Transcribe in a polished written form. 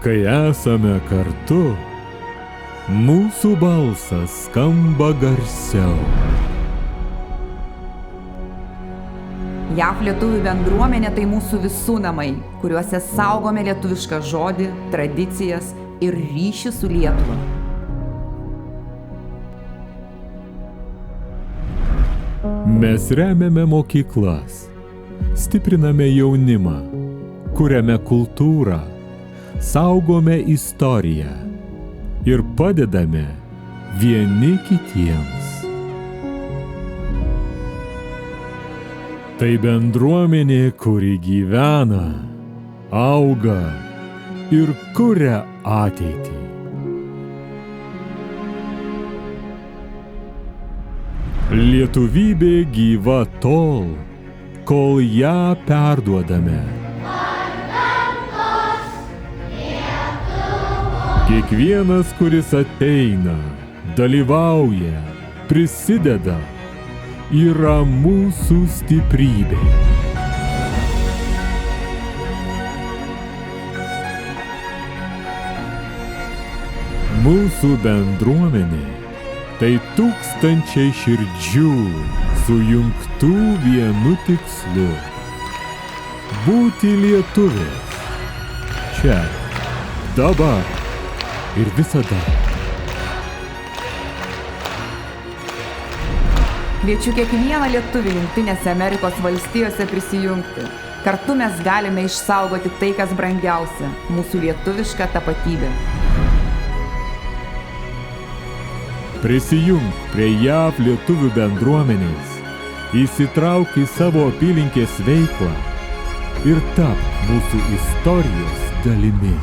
Kai esame kartu, mūsų balsas skamba garsiau. JAV lietuvių bendruomenė tai mūsų visų namai, kuriuose saugome lietuvišką žodį, tradicijas ir ryšį su Lietuva. Mes remiame mokyklas, stipriname jaunimą, kuriame kultūrą, saugome istoriją ir padedame vieni kitiems. Tai bendruomenė, kuri gyvena, auga ir kuria ateitį. Lietuvybė gyva tol, kol ją perduodame. Kiekvienas, kuris ateina, dalyvauja, prisideda, yra mūsų stiprybė. Mūsų bendruomenė tai tūkstančiai širdžių sujungtų vienu tikslu – būti lietuviais. Čia, dabar ir visada. Kviečiu kiekvieną lietuvį Jungtinėse Amerikos valstijose prisijungti. Kartu mes galime išsaugoti tai, kas brangiausia – mūsų lietuvišką tapatybę. Prisijunk prie JAV lietuvių bendruomenės, įsitrauk į savo apylinkės veiklą ir tap mūsų istorijos dalimi.